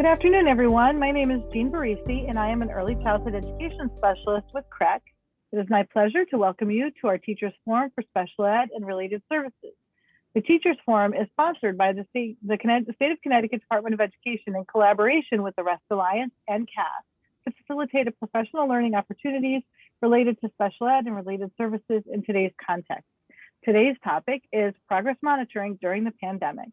Good afternoon, everyone. My name is Jean Barisi, and I am an early childhood education specialist with CREC. It is my pleasure to welcome you to our Teachers Forum for Special Ed and Related Services. The Teachers Forum is sponsored by the State of Connecticut Department of Education in collaboration with the RESC Alliance and CAS to facilitate professional learning opportunities related to special ed and related services in today's context. Today's topic is progress monitoring during the pandemic.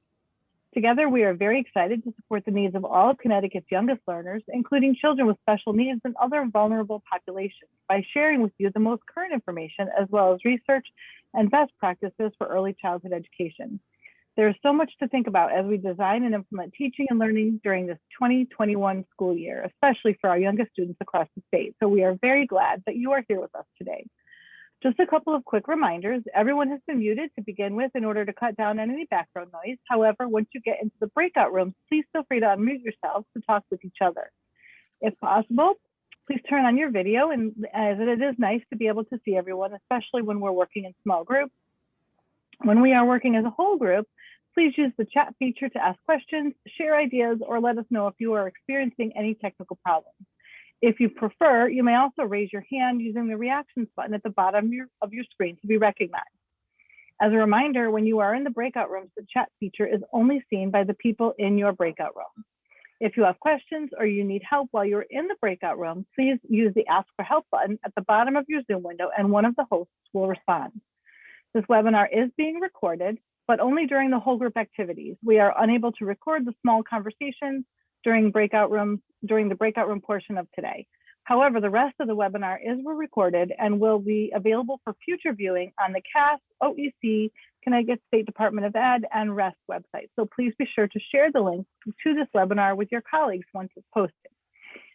Together, we are very excited to support the needs of all of Connecticut's youngest learners, including children with special needs and other vulnerable populations, by sharing with you the most current information as well as research and best practices for early childhood education. There is so much to think about as we design and implement teaching and learning during this 2021 school year, especially for our youngest students across the state. So we are very glad that you are here with us today. Just a couple of quick reminders. Everyone has been muted to begin with in order to cut down on any background noise. However, once you get into the breakout rooms, please feel free to unmute yourselves to talk with each other. If possible, please turn on your video, and as it is nice to be able to see everyone, especially when we're working in small groups. When we are working as a whole group, please use the chat feature to ask questions, share ideas, or let us know if you are experiencing any technical problems. If you prefer, you may also raise your hand using the reactions button at the bottom of your screen to be recognized. As a reminder, when you are in the breakout rooms, the chat feature is only seen by the people in your breakout room. If you have questions or you need help while you're in the breakout room, please use the Ask for Help button at the bottom of your Zoom window and one of the hosts will respond. This webinar is being recorded, but only during the whole group activities. We are unable to record the small conversations during the breakout room portion of today. However, the rest of the webinar is recorded and will be available for future viewing on the CAS, OEC, Connecticut State Department of Ed, and RESC website. So please be sure to share the link to this webinar with your colleagues once it's posted.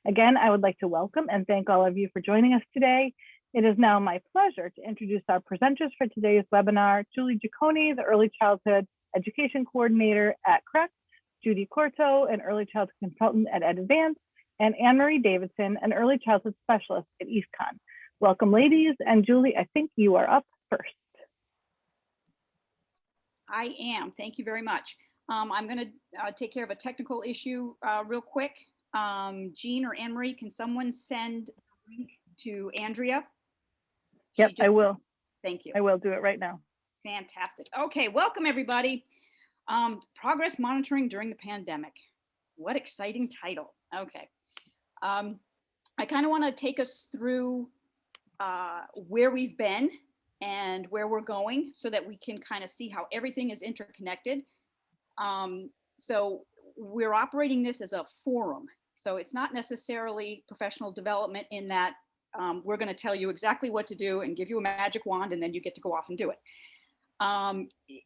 Again, I would like to welcome and thank all of you for joining us today. It is now my pleasure to introduce our presenters for today's webinar: Julie Giaconi, the Early Childhood Education Coordinator at CREC, Judy Corto, an Early Childhood Consultant at Ed Advance, and Anne-Marie Davidson, an Early Childhood Specialist at EastCon. Welcome, ladies, and Julie, I think you are up first. I am, thank you very much. I'm gonna take care of a technical issue real quick. Jean or Anne-Marie, can someone send a link to Andrea? Yep, I will. Thank you. I will do it right now. Fantastic. Okay, welcome everybody. Progress monitoring during the pandemic. What exciting title. Okay. I kind of want to take us through where we've been and where we're going so that we can kind of see how everything is interconnected. So we're operating this as a forum. So it's not necessarily professional development in that we're going to tell you exactly what to do and give you a magic wand and then you get to go off and do it.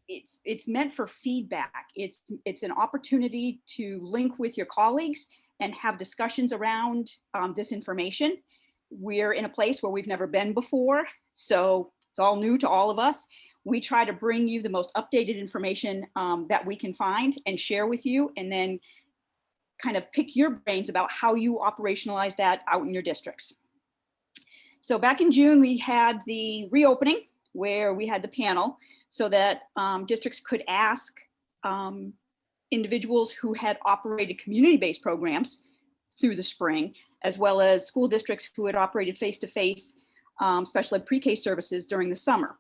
It's meant for feedback. It's an opportunity to link with your colleagues and have discussions around this information. We're in a place where we've never been before, so it's all new to all of us. We try to bring you the most updated information that we can find and share with you, and then kind of pick your brains about how you operationalize that out in your districts. So back in June, we had the reopening where we had the panel so that districts could ask individuals who had operated community-based programs through the spring, as well as school districts who had operated face-to-face special ed pre-K services during the summer.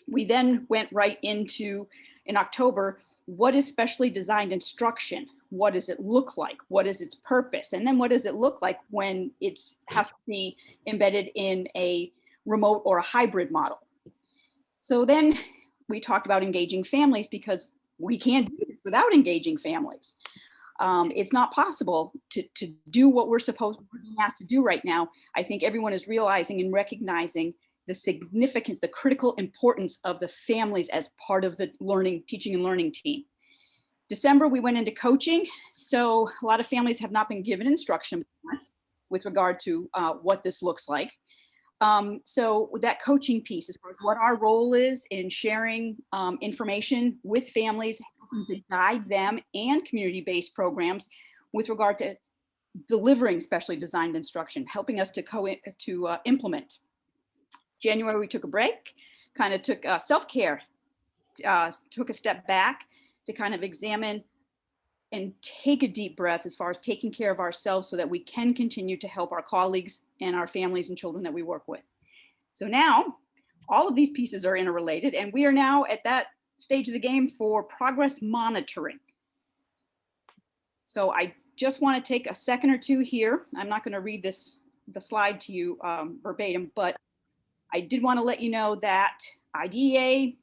We then went right into, in October, what is specially designed instruction? What does it look like? What is its purpose? And then what does it look like when it has to be embedded in a remote or a hybrid model? So then we talked about engaging families because we can't do this without engaging families. It's not possible to do what we're being asked to do right now. I think everyone is realizing and recognizing the significance, the critical importance of the families as part of the teaching and learning team. December, we went into coaching. So a lot of families have not been given instruction with regard to what this looks like. So that coaching piece is what our role is in sharing information with families, to guide them and community-based programs with regard to delivering specially designed instruction, helping us to implement. January, we took a break, kind of took self-care, took a step back to kind of examine and take a deep breath as far as taking care of ourselves so that we can continue to help our colleagues and our families and children that we work with. So now all of these pieces are interrelated, and we are now at that stage of the game for progress monitoring. So I just want to take a second or two here. I'm not going to read the slide to you verbatim, but I did want to let you know that IDEA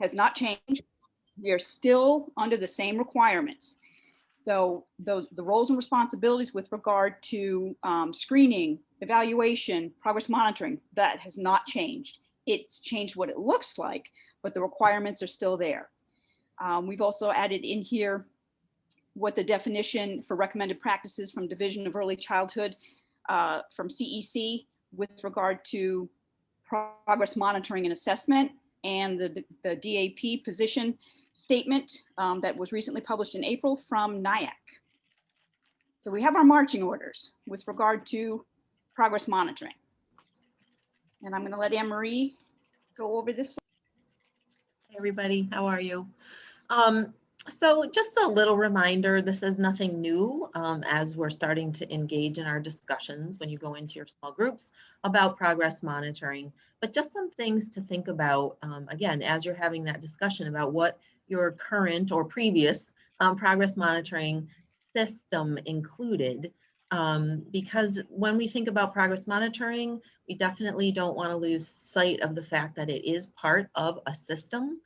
has not changed. They're still under the same requirements. So the roles and responsibilities with regard to screening, evaluation, progress monitoring, that has not changed. It's changed what it looks like, but the requirements are still there. We've also added in here what the definition for recommended practices from Division of Early Childhood from CEC with regard to progress monitoring and assessment, and the DAP position statement that was recently published in April from CIAC. So we have our marching orders with regard to progress monitoring. And I'm going to let Anne-Marie go over this. Hey everybody, how are you? So just a little reminder, this is nothing new as we're starting to engage in our discussions when you go into your small groups about progress monitoring, but just some things to think about, again, as you're having that discussion about what your current or previous progress monitoring system included. Because when we think about progress monitoring, we definitely don't want to lose sight of the fact that it is part of a system.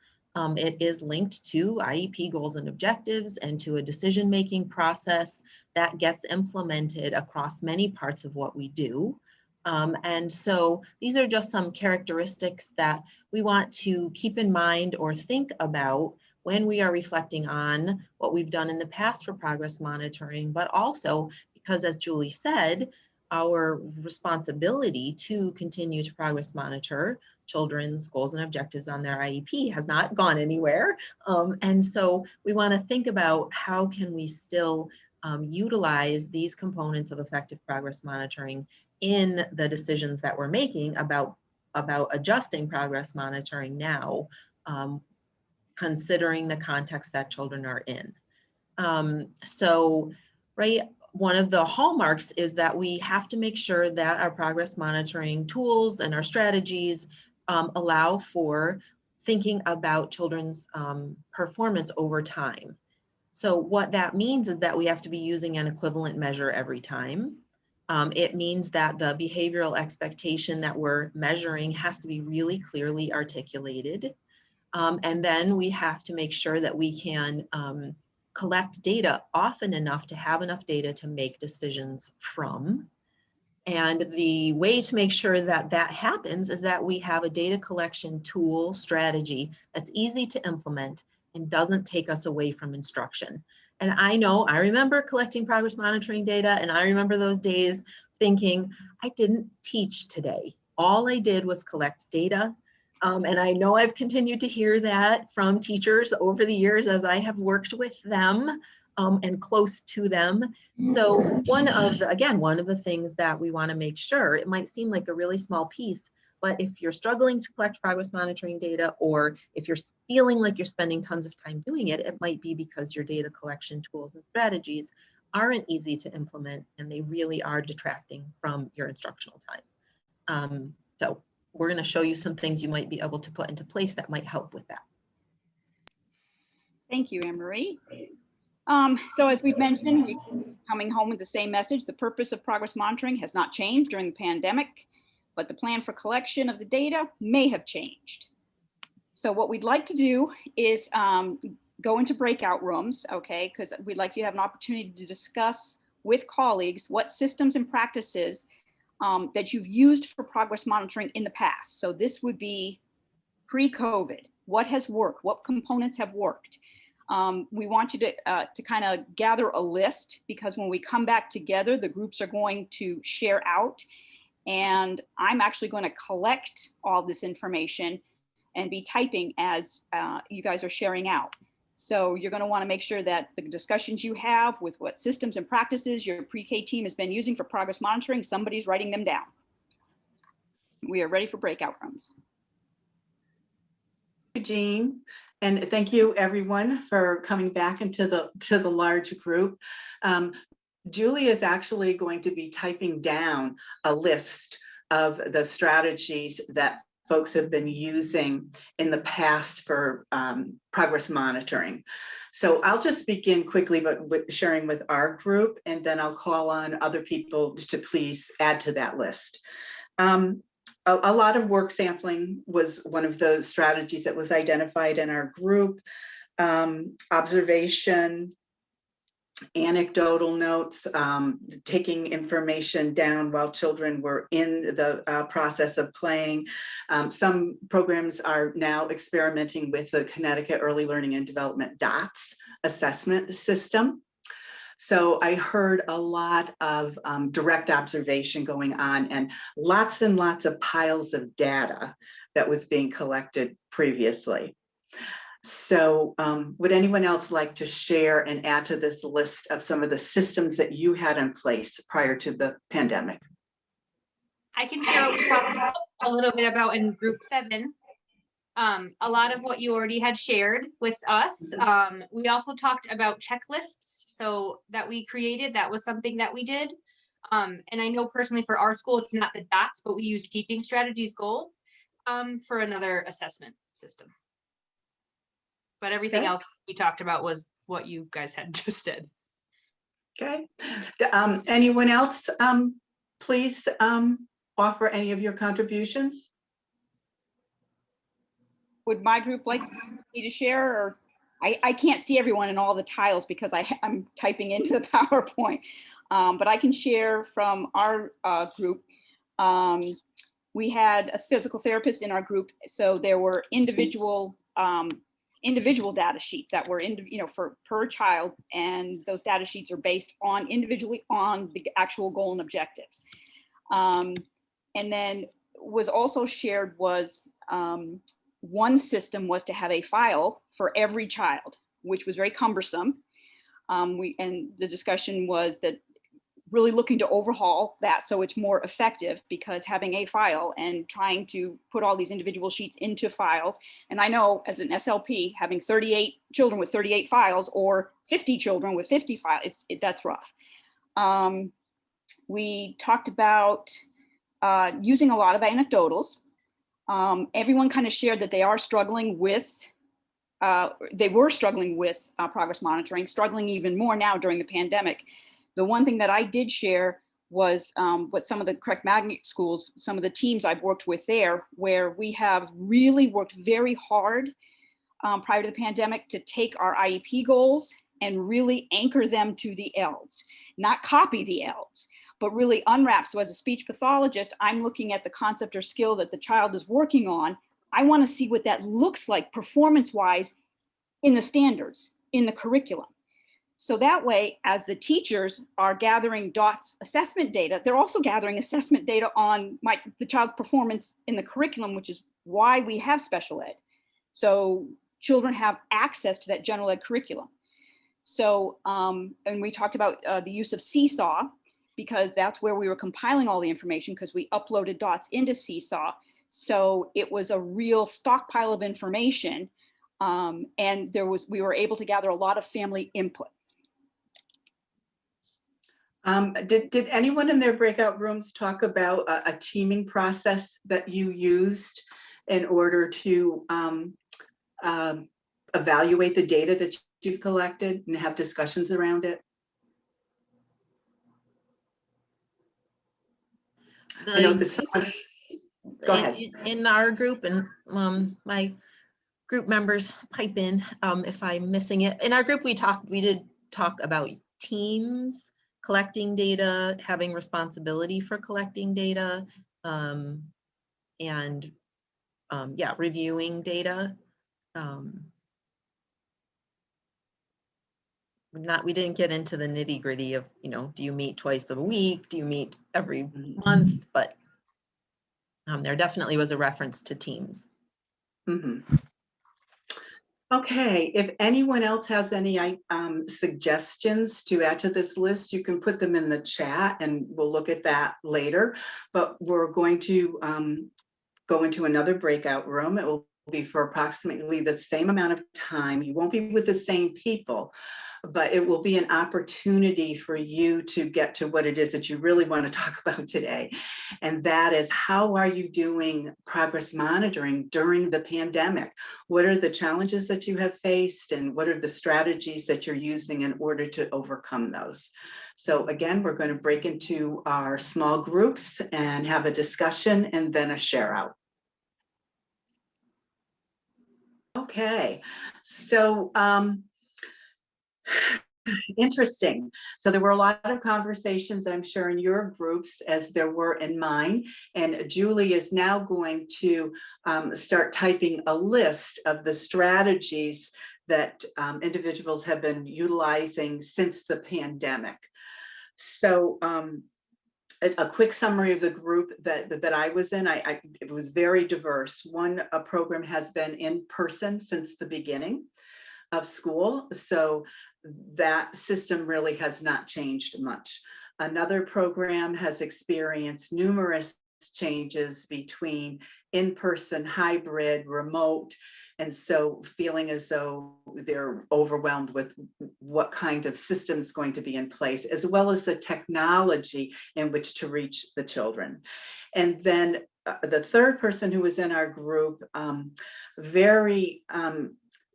It is linked to IEP goals and objectives and to a decision-making process that gets implemented across many parts of what we do. And so these are just some characteristics that we want to keep in mind or think about when we are reflecting on what we've done in the past for progress monitoring, but also because, as Julie said, our responsibility to continue to progress monitor children's goals and objectives on their IEP has not gone anywhere. And so we want to think about how can we still utilize these components of effective progress monitoring in the decisions that we're making about adjusting progress monitoring now, considering the context that children are in. One of the hallmarks is that we have to make sure that our progress monitoring tools and our strategies allow for thinking about children's performance over time. So what that means is that we have to be using an equivalent measure every time. It means that the behavioral expectation that we're measuring has to be really clearly articulated. And then we have to make sure that we can collect data often enough to have enough data to make decisions from. And the way to make sure that that happens is that we have a data collection tool strategy that's easy to implement and doesn't take us away from instruction. And I remember collecting progress monitoring data, and I remember those days thinking, I didn't teach today. All I did was collect data. And I know I've continued to hear that from teachers over the years as I have worked with them and close to them. So one of the things that we want to make sure, it might seem like a really small piece, but if you're struggling to collect progress monitoring data, or if you're feeling like you're spending tons of time doing it, it might be because your data collection tools and strategies aren't easy to implement and they really are detracting from your instructional time. So we're going to show you some things you might be able to put into place that might help with that. Thank you, Anne-Marie. So as we've mentioned, we've been coming home with the same message. The purpose of progress monitoring has not changed during the pandemic, but the plan for collection of the data may have changed. So what we'd like to do is go into breakout rooms, okay, because we'd like you to have an opportunity to discuss with colleagues what systems and practices that you've used for progress monitoring in the past. So this would be pre-COVID. What has worked? What components have worked? We want you to kind of gather a list, because when we come back together, the groups are going to share out, and I'm actually going to collect all this information and be typing as you guys are sharing out. So you're going to want to make sure that the discussions you have with what systems and practices your pre-K team has been using for progress monitoring, somebody's writing them down. We are ready for breakout rooms. Jean, and thank you everyone for coming back into the large group. Julie is actually going to be typing down a list of the strategies that folks have been using in the past for progress monitoring. So I'll just begin quickly with sharing with our group, and then I'll call on other people to please add to that list. A lot of work sampling was one of the strategies that was identified in our group. Observation, anecdotal notes, taking information down while children were in the process of playing. Some programs are now experimenting with the Connecticut Early Learning and Development DOTS assessment system. So I heard a lot of direct observation going on and lots of piles of data that was being collected previously. So would anyone else like to share and add to this list of some of the systems that you had in place prior to the pandemic? I can share what we talked a little bit about in group 7. A lot of what you already had shared with us. We also talked about checklists, so that we created, that was something that we did. And I know personally for our school, it's not the DOTS, but we use Teaching Strategies Gold for another assessment system. But everything else we talked about was what you guys had just said. Okay. Anyone else, please offer any of your contributions? Would my group like me to share, or I can't see everyone in all the tiles because I'm typing into the PowerPoint, but I can share from our group. We had a physical therapist in our group, so there were individual data sheets that were for per child, and those data sheets are based on individually on the actual goal and objectives. And then was also shared was one system was to have a file for every child, which was very cumbersome. And the discussion was that really looking to overhaul that so it's more effective, because having a file and trying to put all these individual sheets into files. And I know as an SLP, having 38 children with 38 files or 50 children with 50 files, that's rough. We talked about using a lot of anecdotals. Everyone kind of shared that they are struggling with, they were struggling with progress monitoring, struggling even more now during the pandemic. The one thing that I did share was what some of the correct magnet schools, some of the teams I've worked with there, where we have really worked very hard prior to the pandemic to take our IEP goals and really anchor them to the ELDs, not copy the ELDs, but really unwrap. So as a speech pathologist, I'm looking at the concept or skill that the child is working on. I want to see what that looks like performance-wise in the standards, in the curriculum. So that way, as the teachers are gathering DOTS assessment data, they're also gathering assessment data on the child's performance in the curriculum, which is why we have special ed. So children have access to that general ed curriculum. So, and we talked about the use of Seesaw, because that's where we were compiling all the information, because we uploaded DOTS into Seesaw. So it was a real stockpile of information. And we were able to gather a lot of family input. Did anyone in their breakout rooms talk about a teaming process that you used in order to evaluate the data that you've collected and have discussions around it? Go ahead. In our group, and my group members pipe in if I'm missing it. In our group, we did talk about teams collecting data, having responsibility for collecting data, and yeah, reviewing data. We didn't get into the nitty gritty of, do you meet twice a week? Do you meet every month? But there definitely was a reference to teams. Mm-hmm. Okay, if anyone else has any suggestions to add to this list, you can put them in the chat and we'll look at that later. But we're going to go into another breakout room. It will be for approximately the same amount of time. You won't be with the same people, but it will be an opportunity for you to get to what it is that you really want to talk about today. And that is, how are you doing progress monitoring during the pandemic? What are the challenges that you have faced, and what are the strategies that you're using in order to overcome those? So again, we're going to break into our small groups and have a discussion and then a share out. Okay, so interesting. So there were a lot of conversations, I'm sure, in your groups as there were in mine. And Julie is now going to start typing a list of the strategies that individuals have been utilizing since the pandemic. So a quick summary of the group that I was in, it was very diverse. One program has been in person since the beginning of school, so that system really has not changed much. Another program has experienced numerous changes between in-person, hybrid, remote, and so feeling as though they're overwhelmed with what kind of system is going to be in place, as well as the technology in which to reach the children. And then the third person who was in our group, very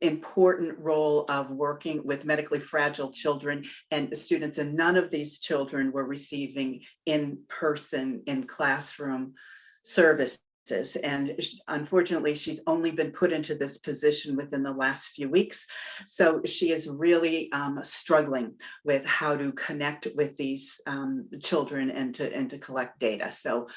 important role of working with medically fragile children and students, and none of these children were receiving in-person, in-classroom services. And unfortunately, she's only been put into this position within the last few weeks. So she is really struggling with how to connect with these children and to collect data. So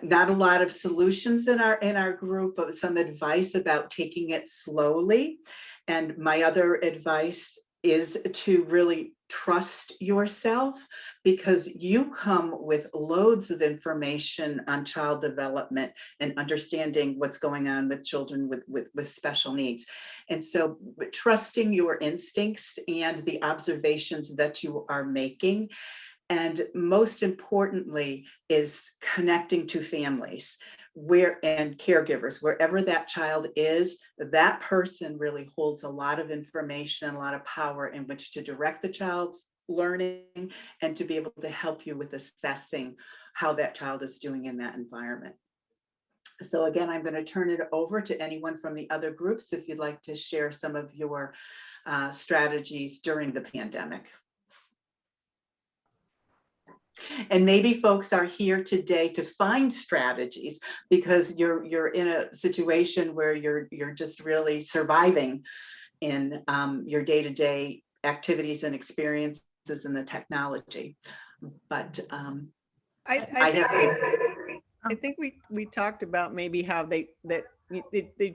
not a lot of solutions in our group, but some advice about taking it slowly. And my other advice is to really trust yourself, because you come with loads of information on child development and understanding what's going on with children with special needs. And so trusting your instincts and the observations that you are making. And most importantly is connecting to families and caregivers. Wherever that child is, that person really holds a lot of information, a lot of power in which to direct the child's learning and to be able to help you with assessing how that child is doing in that environment. So again, I'm going to turn it over to anyone from the other groups if you'd like to share some of your strategies during the pandemic. And maybe folks are here today to find strategies because you're in a situation where you're just really surviving in your day-to-day activities and experiences in the technology. But I think we talked about maybe how they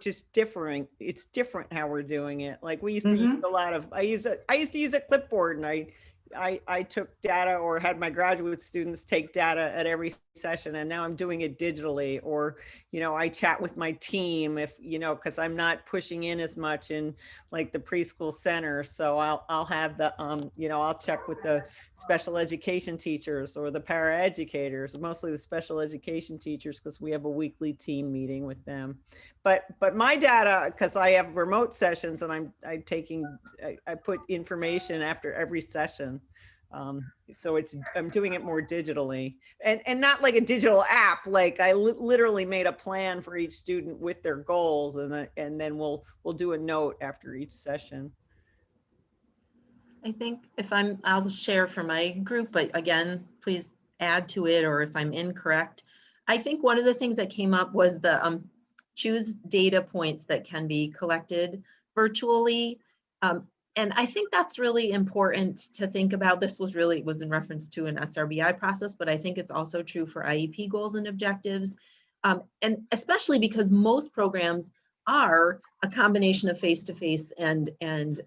just differing. It's different how we're doing it. Like we used to use a lot of. I used to use a clipboard, and I took data or had my graduate students take data at every session, and now I'm doing it digitally. Or, you know, I chat with my team if, you know, because I'm not pushing in as much in like the preschool center. So I'll have the, you know, I'll check with the special education teachers or the paraeducators, mostly the special education teachers, because we have a weekly team meeting with them. But my data, because I have remote sessions and I put information after every session. So I'm doing it more digitally and not like a digital app. Like I literally made a plan for each student with their goals, and then we'll do a note after each session. I think I'll share for my group, but again, please add to it, or if I'm incorrect. I think one of the things that came up was the choose data points that can be collected virtually. And I think that's really important to think about. This was in reference to an SRBI process, but I think it's also true for IEP goals and objectives. And especially because most programs are a combination of face-to-face and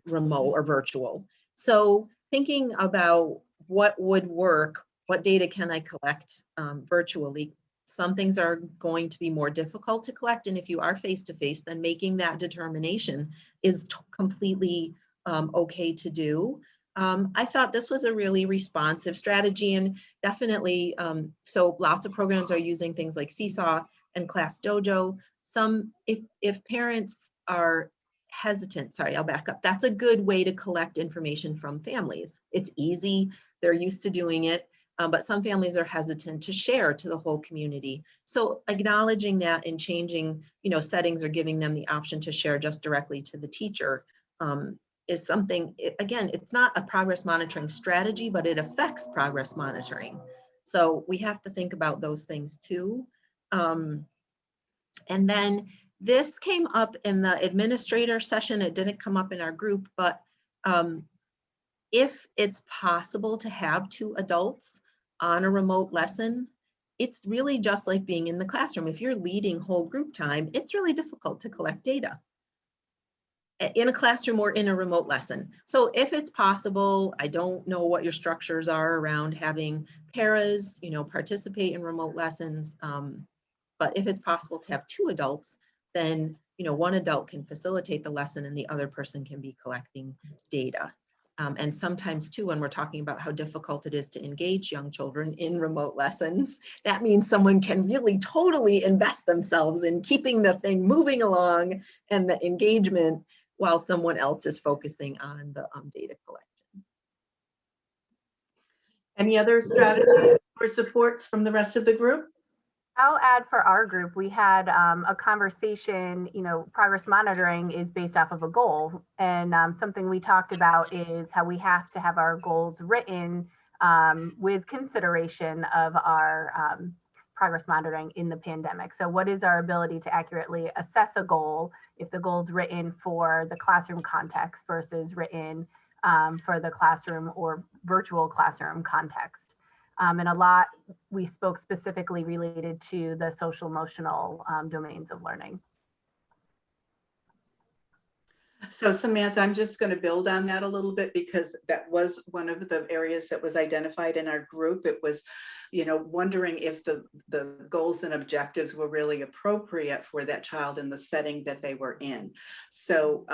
remote or virtual. So thinking about what would work, what data can I collect virtually? Some things are going to be more difficult to collect. And if you are face-to-face, then making that determination is completely okay to do. I thought this was a really responsive strategy, and definitely, so lots of programs are using things like Seesaw and Class Dojo. if parents are hesitant, sorry, I'll back up. That's a good way to collect information from families. It's easy, they're used to doing it, but some families are hesitant to share to the whole community. So acknowledging that and changing, settings or giving them the option to share just directly to the teacher is something, again, it's not a progress monitoring strategy, but it affects progress monitoring. So we have to think about those things too. And then this came up in the administrator session. It didn't come up in our group, but if it's possible to have 2 adults on a remote lesson, it's really just like being in the classroom. If you're leading whole group time, it's really difficult to collect data in a classroom or in a remote lesson. So if it's possible, I don't know what your structures are around having paras, participate in remote lessons. But if it's possible to have 2 adults, then, 1 adult can facilitate the lesson and the other person can be collecting data. And sometimes too, when we're talking about how difficult it is to engage young children in remote lessons, that means someone can really totally invest themselves in keeping the thing moving along and the engagement while someone else is focusing on the data collection. Any other strategies or supports from the rest of the group? I'll add for our group, we had a conversation, progress monitoring is based off of a goal. And something we talked about is how we have to have our goals written with consideration of our progress monitoring in the pandemic. So what is our ability to accurately assess a goal if the goal is written for the classroom context versus written for the classroom or virtual classroom context? And a lot, we spoke specifically related to the social emotional domains of learning. So Samantha, I'm just going to build on that a little bit because that was one of the areas that was identified in our group. It was, wondering if the goals and objectives were really appropriate for that child in the setting that they were in. So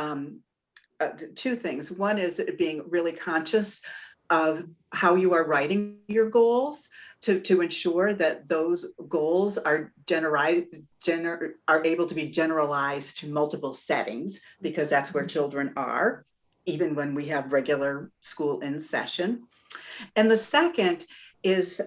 2 things. One is being really conscious of how you are writing your goals to ensure that those goals are able to be generalized to multiple settings, because that's where children are, even when we have regular school in session. And the second is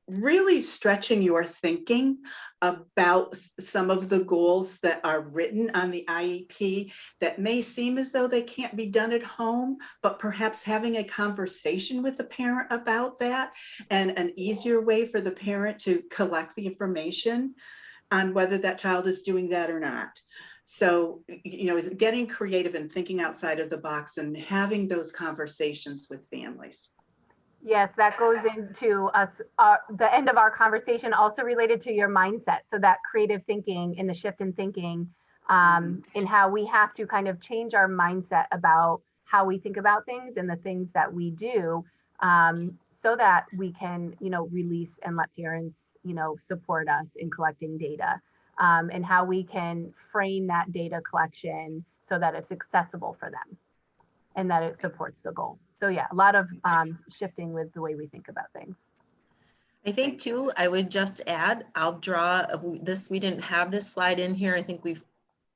really stretching your thinking about some of the goals that are written on the IEP that may seem as though they can't be done at home, but perhaps having a conversation with the parent about that, and an easier way for the parent to collect the information on whether that child is doing that or not. So, getting creative and thinking outside of the box and having those conversations with families. Yes, that goes into us, the end of our conversation, also related to your mindset. So that creative thinking and the shift in thinking and how we have to kind of change our mindset about how we think about things and the things that we do so that we can, release and let parents, support us in collecting data and how we can frame that data collection so that it's accessible for them and that it supports the goal. So yeah, a lot of shifting with the way we think about things. I think too, I would just add, I'll draw this, we didn't have this slide in here. I think we've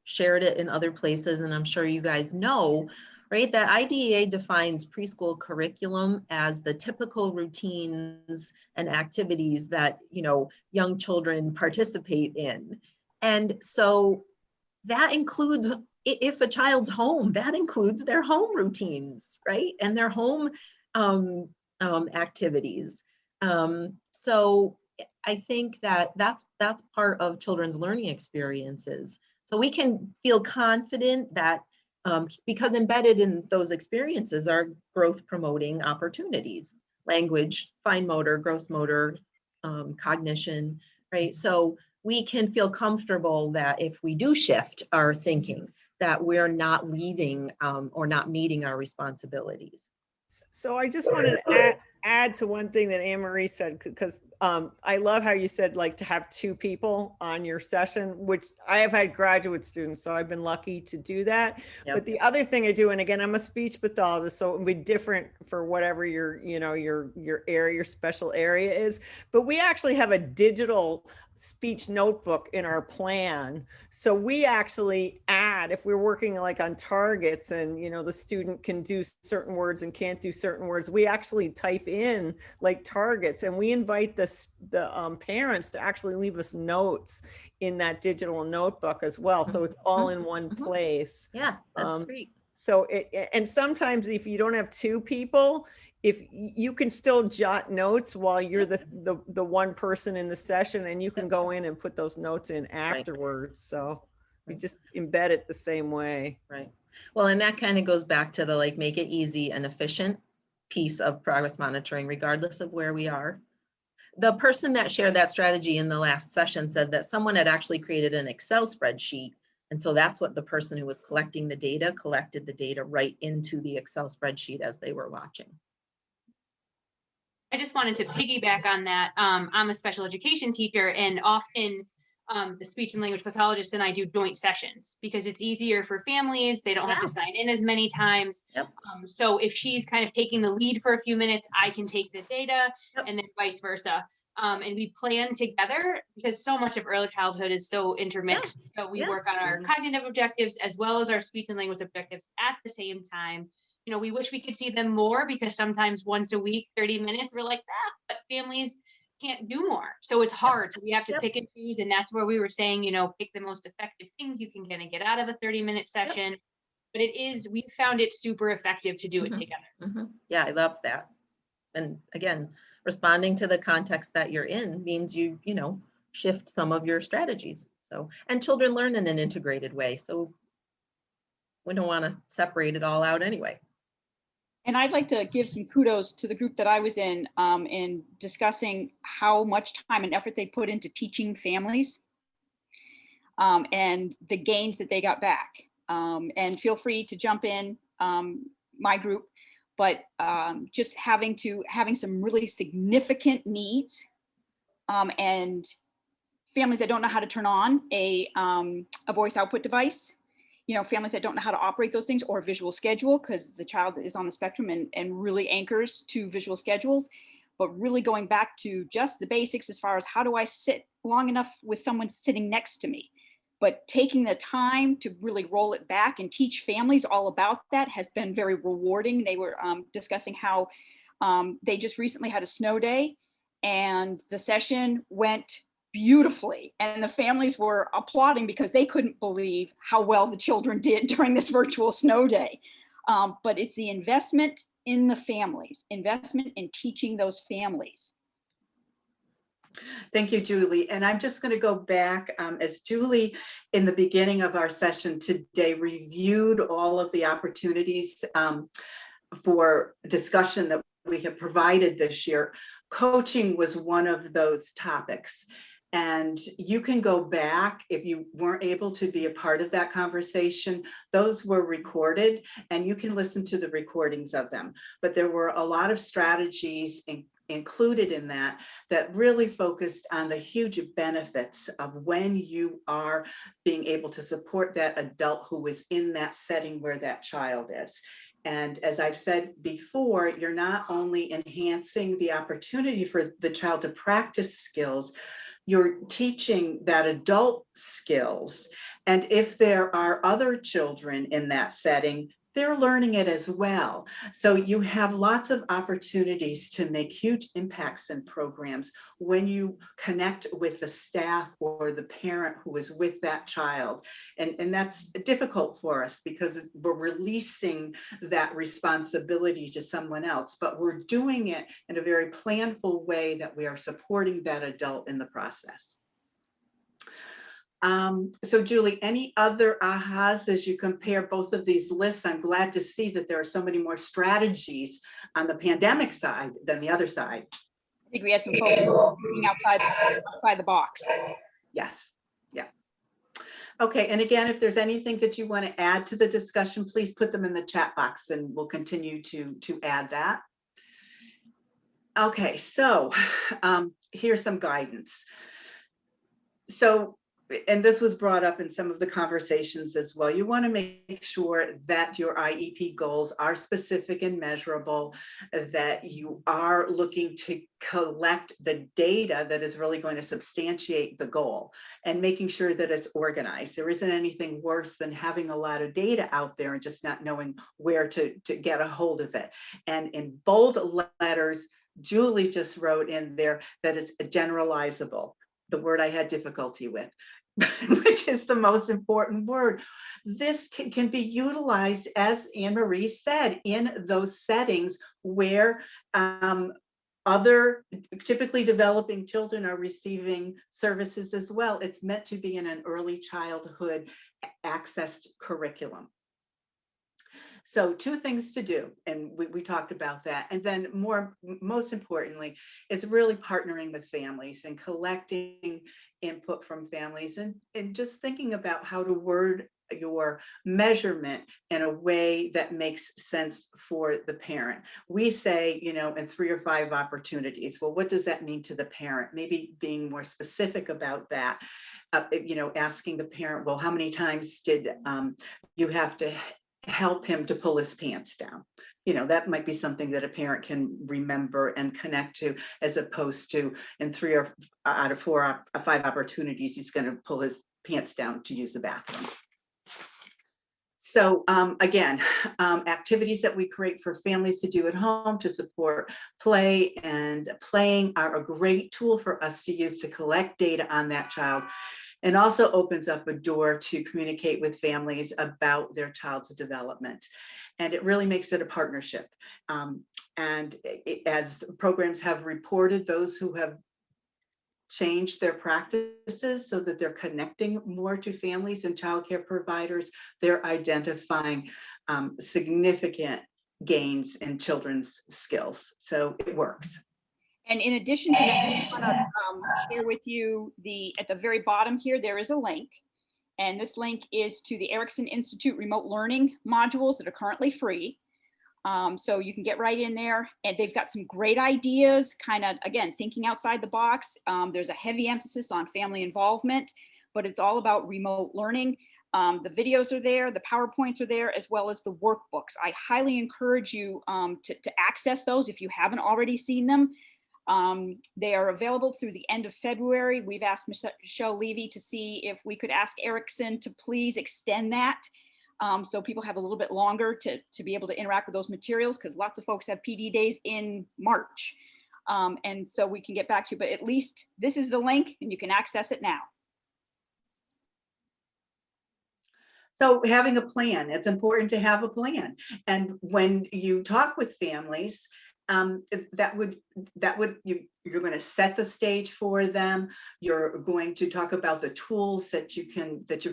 shared it in other places and I'm sure you guys know, right? That IDEA defines preschool curriculum as the typical routines and activities that, young children participate in. And so that includes, if a child's home, that includes their home routines, right? And their home activities. So I think that's part of children's learning experiences. So we can feel confident that because embedded in those experiences are growth promoting opportunities, language, fine motor, gross motor, cognition, right? So we can feel comfortable that if we do shift our thinking, that we're not leaving or not meeting our responsibilities. So I just wanted to add to one thing that Anne Marie said, because I love how you said like to have 2 people on your session, which I have had graduate students, so I've been lucky to do that. Yep. But the other thing I do, and again, I'm a speech pathologist, so it would be different for whatever your, you know, your area, your special area is. But we actually have a digital speech notebook in our plan. So we actually add, if we're working like on targets and, you know, the student can do certain words and can't do certain words, we actually type in like targets, and we invite the parents to actually leave us notes in that digital notebook as well. So it's all in one place. Yeah, that's great. So and sometimes if you don't have 2 people, if you can still jot notes while you're the one person in the session, and you can go in and put those notes in afterwards. So you just embed it the same way. Right. Well, and that kind of goes back to the like make it easy and efficient piece of progress monitoring, regardless of where we are. The person that shared that strategy in the last session said that someone had actually created an Excel spreadsheet. And so that's what the person who was collecting the data collected the data right into the Excel spreadsheet as they were watching. I just wanted to piggyback on that. I'm a special education teacher, and often the speech and language pathologist and I do joint sessions because it's easier for families. They don't have to sign in as many times. Yep. So if she's kind of taking the lead for a few minutes, I can take the data, and then vice versa. And we plan together because so much of early childhood is so intermixed. So we work on our cognitive objectives as well as our speech and language objectives at the same time. You know, we wish we could see them more because sometimes once a week, 30 minutes, we're like, but families can't do more. So it's hard. So we have to pick and choose. And that's where we were saying, you know, pick the most effective things you can get out of a 30-minute session. But we found it super effective to do it together. Yeah, I love that. And again, responding to the context that you're in means you know, shift some of your strategies. So, and children learn in an integrated way. So we don't want to separate it all out anyway. And I'd like to give some kudos to the group that I was in discussing how much time and effort they put into teaching families and the gains that they got back. And feel free to jump in, my group, but just having some really significant needs and families that don't know how to turn on a voice output device. You know, families that don't know how to operate those things, or visual schedule, because the child is on the spectrum and really anchors to visual schedules, but really going back to just the basics as far as how do I sit long enough with someone sitting next to me, but taking the time to really roll it back and teach families all about that has been very rewarding. They were discussing how they just recently had a snow day and the session went beautifully, and the families were applauding because they couldn't believe how well the children did during this virtual snow day. But it's the investment in the families, investment in teaching those families. Thank you, Julie. And I'm just going to go back as Julie, in the beginning of our session today, reviewed all of the opportunities for discussion that we have provided this year. Coaching was one of those topics. And you can go back if you weren't able to be a part of that conversation. Those were recorded and you can listen to the recordings of them. But there were a lot of strategies included in that really focused on the huge benefits of when you are being able to support that adult who is in that setting where that child is. And as I've said before, you're not only enhancing the opportunity for the child to practice skills, you're teaching that adult skills. And if there are other children in that setting, they're learning it as well. So you have lots of opportunities to make huge impacts in programs when you connect with the staff or the parent who is with that child. And that's difficult for us because we're releasing that responsibility to someone else, but we're doing it in a very planful way that we are supporting that adult in the process. So Julie, any other ahas as you compare both of these lists? I'm glad to see that there are so many more strategies on the pandemic side than the other side. I think we had some folks thinking outside the box. Yes, yeah. Okay, and again, if there's anything that you want to add to the discussion, please put them in the chat box and we'll continue to add that. Okay, so here's some guidance. So, and this was brought up in some of the conversations as well. You want to make sure that your IEP goals are specific and measurable, that you are looking to collect the data that is really going to substantiate the goal, and making sure that it's organized. There isn't anything worse than having a lot of data out there and just not knowing where to get a hold of it. And in bold letters, Julie just wrote in there that it's generalizable, the word I had difficulty with, which is the most important word. This can be utilized, as Anne Marie said, in those settings where other typically developing children are receiving services as well. It's meant to be in an early childhood accessed curriculum. So 2 things to do, and we talked about that. And then most importantly, is really partnering with families and collecting input from families, and just thinking about how to word your measurement in a way that makes sense for the parent. We say, you know, in 3 or 5 opportunities. Well, what does that mean to the parent? Maybe being more specific about that, you know, asking the parent, well, how many times did you have to help him to pull his pants down? You know, that might be something that a parent can remember and connect to, as opposed to in 3 or out of 4 or 5 opportunities, he's going to pull his pants down to use the bathroom. So again, activities that we create for families to do at home to support play, and playing are a great tool for us to use to collect data on that child, and also opens up a door to communicate with families about their child's development. And it really makes it a partnership. As programs have reported, those who have changed their practices so that they're connecting more to families and childcare providers, they're identifying significant gains in children's skills. So it works. And in addition to that, I want to share with you at the very bottom here, there is a link. And this link is to the Erickson Institute remote learning modules that are currently free. So you can get right in there, and they've got some great ideas, kind of, again, thinking outside the box. There's a heavy emphasis on family involvement, but it's all about remote learning. The videos are there, the PowerPoints are there, as well as the workbooks. I highly encourage you to access those if you haven't already seen them. They are available through the end of February. We've asked Michelle Levy to see if we could ask Erickson to please extend that, so people have a little bit longer to be able to interact with those materials, because lots of folks have PD days in March. And so we can get back to you, but at least this is the link and you can access it now. So having a plan, it's important to have a plan. And when you talk with families, you're going to set the stage for them. You're going to talk about the tools that you're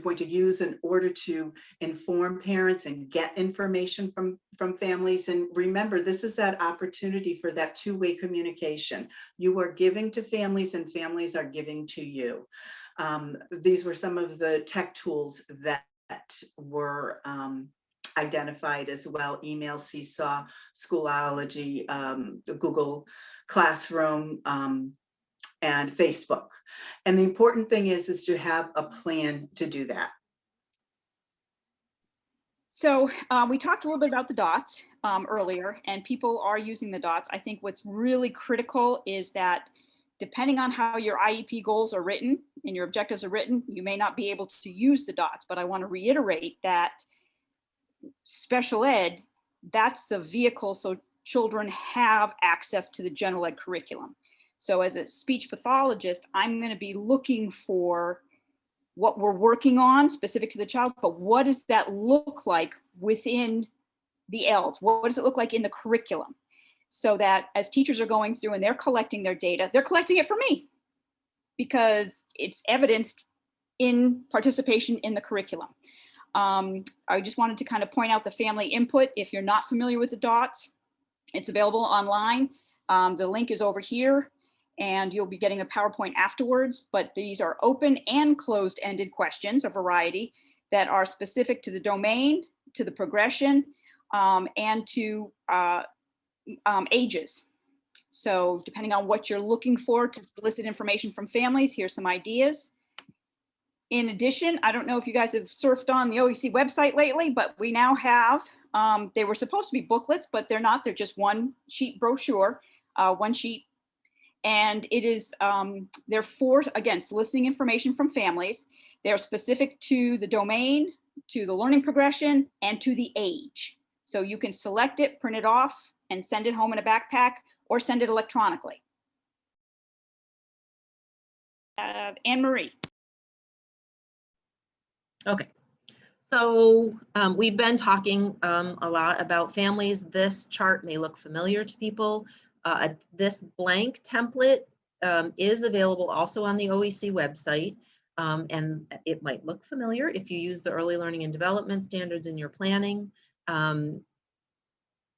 going to use in order to inform parents and get information from families. And remember, this is that opportunity for that 2-way communication. You are giving to families and families are giving to you. These were some of the tech tools that were identified as well: email, Seesaw, Schoolology, Google Classroom, and Facebook. And the important thing is to have a plan to do that. So we talked a little bit about the dots earlier, and people are using the dots. I think what's really critical is that depending on how your IEP goals are written and your objectives are written, you may not be able to use the dots, but I want to reiterate that special ed, that's the vehicle so children have access to the general ed curriculum. So as a speech pathologist, I'm going to be looking for what we're working on specific to the child, but what does that look like within the ELDs? What does it look like in the curriculum? So that as teachers are going through and they're collecting their data, they're collecting it for me because it's evidenced in participation in the curriculum. I just wanted to kind of point out the family input. If you're not familiar with the dots, it's available online. The link is over here and you'll be getting a PowerPoint afterwards, but these are open and closed-ended questions, a variety that are specific to the domain, to the progression, and to ages. So depending on what you're looking for to solicit information from families, here's some ideas. In addition, I don't know if you guys have surfed on the OEC website lately, but we now have, they were supposed to be booklets, but they're not. They're just one sheet brochure, one sheet. And it is, they're for, again, soliciting information from families. They're specific to the domain, to the learning progression, and to the age. So you can select it, print it off, and send it home in a backpack, or send it electronically. Anne Marie. Okay, so we've been talking a lot about families. This chart may look familiar to people. This blank template is available also on the OEC website, and it might look familiar if you use the early learning and development standards in your planning.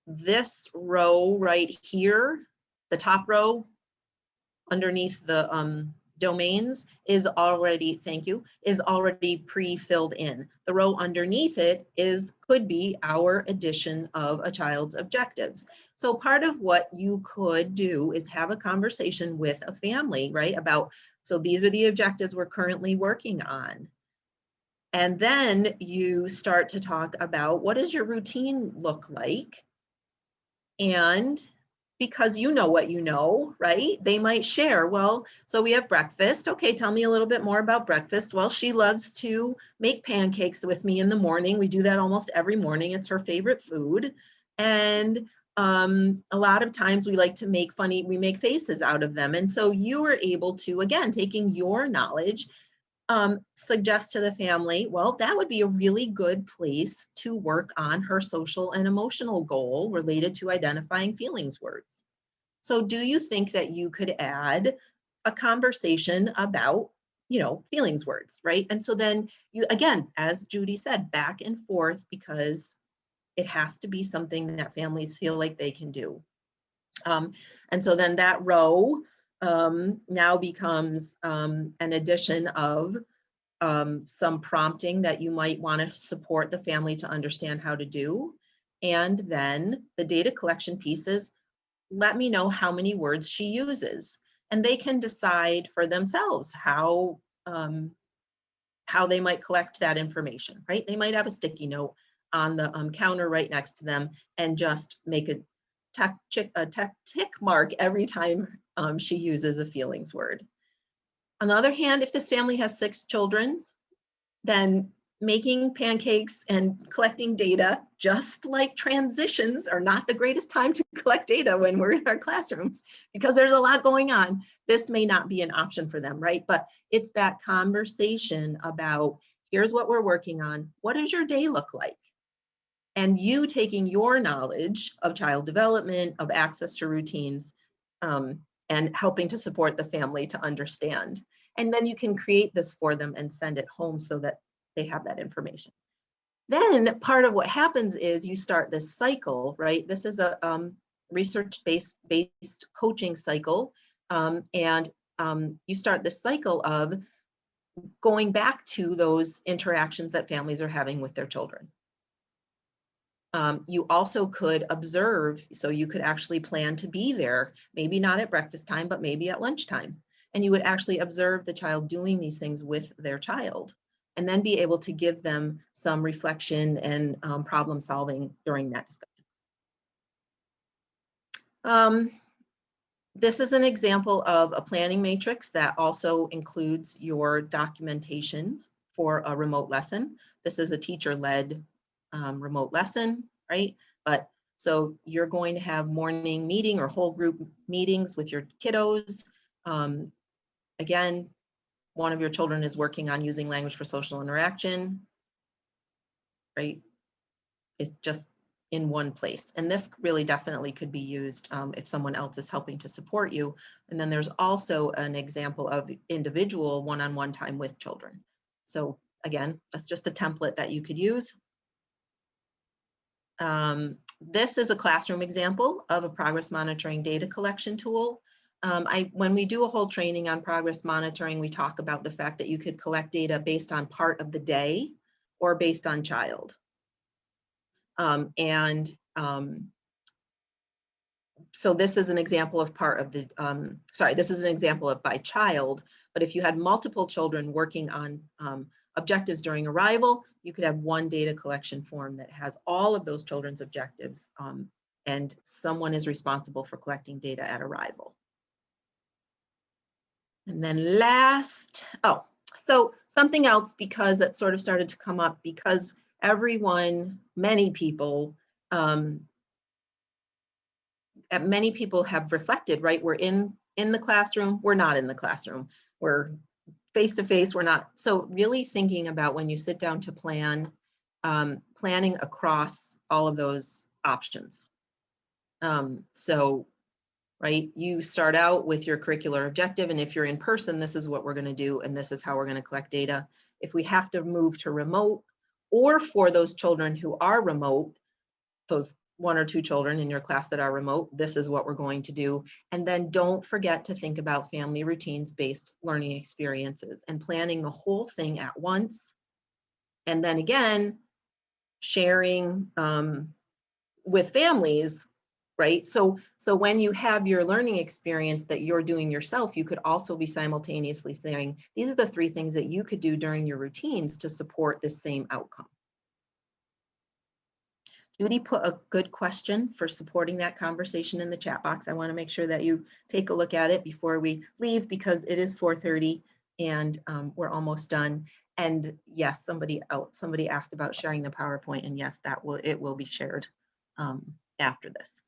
This row right here, the top row underneath the domains is already, thank you, is already pre-filled in. The row underneath it could be our addition of a child's objectives. So part of what you could do is have a conversation with a family, right? About, so these are the objectives we're currently working on. And then you start to talk about what does your routine look like? And because you know what you know, right? They might share, well, so we have breakfast. Okay, tell me a little bit more about breakfast. Well, she loves to make pancakes with me in the morning. We do that almost every morning. It's her favorite food. And a lot of times we like to make we make faces out of them. And so you are able to, again, taking your knowledge, suggest to the family, well, that would be a really good place to work on her social and emotional goal related to identifying feelings words. So do you think that you could add a conversation about, you know, feelings words, right? And so then you, again, as Judy said, back and forth, because it has to be something that families feel like they can do. And so then that row now becomes an addition of some prompting that you might want to support the family to understand how to do. And then the data collection pieces, let me know how many words she uses. And they can decide for themselves how they mick collect that information, right? They might have a sticky note on the counter right next to them and just make a tick mark every time she uses a feelings word. On the other hand, if this family has 6 children, then making pancakes and collecting data, just like transitions, are not the greatest time to collect data when we're in our classrooms, because there's a lot going on. This may not be an option for them, right? But it's that conversation about, here's what we're working on. What does your day look like? And you taking your knowledge of child development, of access to routines, and helping to support the family to understand. And then you can create this for them and send it home so that they have that information. Then part of what happens is you start this cycle, right? This is a research-based coaching cycle. And you start this cycle of going back to those interactions that families are having with their children. You also could observe, so you could actually plan to be there, maybe not at breakfast time, but maybe at lunchtime. And you would actually observe the child doing these things with their child, and then be able to give them some reflection and problem solving during that discussion. This is an example of a planning matrix that also includes your documentation for a remote lesson. This is a teacher-led remote lesson, right? But so you're going to have morning meeting or whole group meetings with your kiddos. Again, one of your children is working on using language for social interaction, right? It's just in one place. And this really definitely could be used if someone else is helping to support you. And then there's also an example of individual one-on-one time with children. So again, that's just a template that you could use. This is a classroom example of a progress monitoring data collection tool. When we do a whole training on progress monitoring, we talk about the fact that you could collect data based on part of the day or based on child. So this is an example of part of the, this is an example of by child, but if you had multiple children working on objectives during arrival, you could have one data collection form that has all of those children's objectives, and someone is responsible for collecting data at arrival. And then last, so something else, because that sort of started to come up, because many people have reflected, right? We're in the classroom, we're not in the classroom. We're face-to-face, we're not. So really thinking about when you sit down to plan, planning across all of those options. So, right, you start out with your curricular objective, and if you're in person, this is what we're gonna do, and this is how we're gonna collect data. If we have to move to remote, or for those children who are remote, those 1 or 2 children in your class that are remote, this is what we're going to do. And then don't forget to think about family routines-based learning experiences and planning the whole thing at once. And then again, sharing with families, right? So when you have your learning experience that you're doing yourself, you could also be simultaneously saying, these are the 3 things that you could do during your routines to support the same outcome. Judy put a good question for supporting that conversation in the chat box. I want to make sure that you take a look at it before we leave, because it is 4:30 and we're almost done. And yes, somebody asked about sharing the PowerPoint, and yes, it will be shared after this.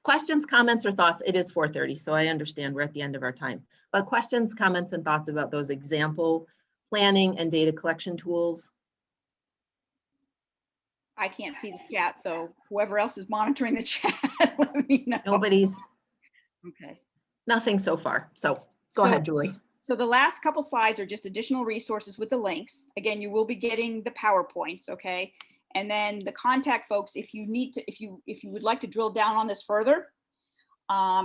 Questions, comments, or thoughts? It is 4:30, so I understand we're at the end of our time. But questions, comments, and thoughts about those example planning and data collection tools? I can't see the chat, so whoever else is monitoring the chat, let me know. Nobody's. Okay. Nothing so far. So go ahead, Julie. So the last couple slides are just additional resources with the links. Again, you will be getting the PowerPoints, okay? And then the contact folks, if you need to, if you would like to drill down on this further,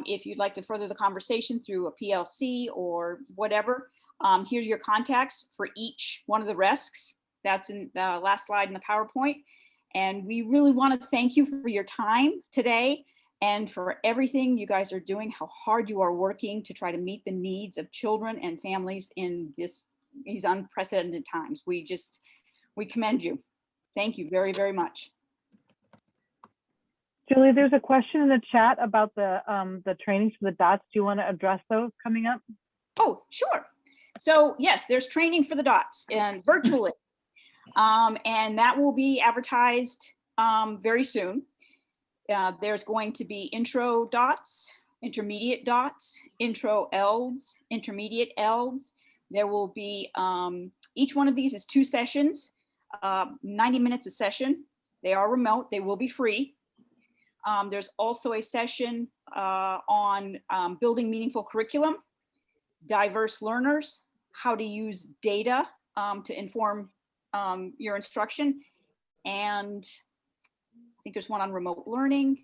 if you'd like to further the conversation through a PLC or whatever, here's your contacts for each one of the RESCs. That's in the last slide in the PowerPoint. And we really want to thank you for your time today and for everything you guys are doing, how hard you are working to try to meet the needs of children and families in these unprecedented times. We commend you. Thank you very, very much. Julie, there's a question in the chat about the trainings for the DOTS. Do you want to address those coming up? Oh, sure. So yes, there's training for the DOTS and virtually. And that will be advertised very soon. There's going to be intro DOTS, intermediate DOTS, intro ELDS, intermediate ELDS. There will be, each one of these is 2 sessions, 90 minutes a session. They are remote, they will be free. There's also a session on building meaningful curriculum, diverse learners, how to use data to inform your instruction, and I think there's one on remote learning.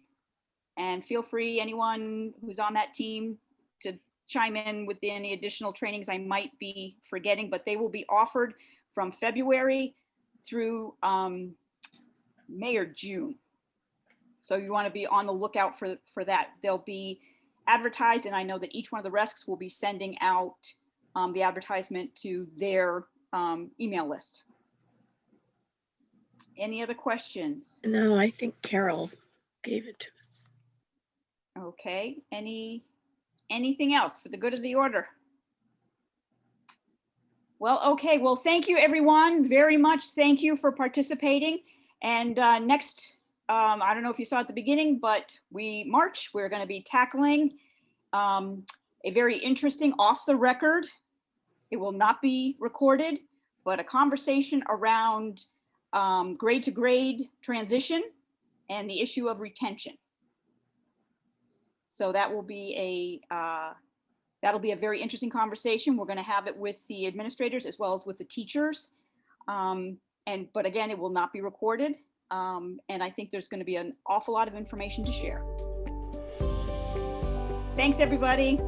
And feel free, anyone who's on that team, to chime in with any additional trainings I might be forgetting, but they will be offered from February through May or June. So you want to be on the lookout for that. They'll be advertised, and I know that each one of the RESCs will be sending out the advertisement to their email list. Any other questions? No, I think Carol gave it to us. Okay, anything else for the good of the order? Well, okay, well, thank you everyone very much. Thank you for participating. And next, I don't know if you saw at the beginning, but we're going to be tackling a very interesting off the record. It will not be recorded, but a conversation around grade to grade transition and the issue of retention. So that will be that'll be a very interesting conversation. We're going to have it with the administrators as well as with the teachers. But again, it will not be recorded. And I think there's going to be an awful lot of information to share. Thanks, everybody.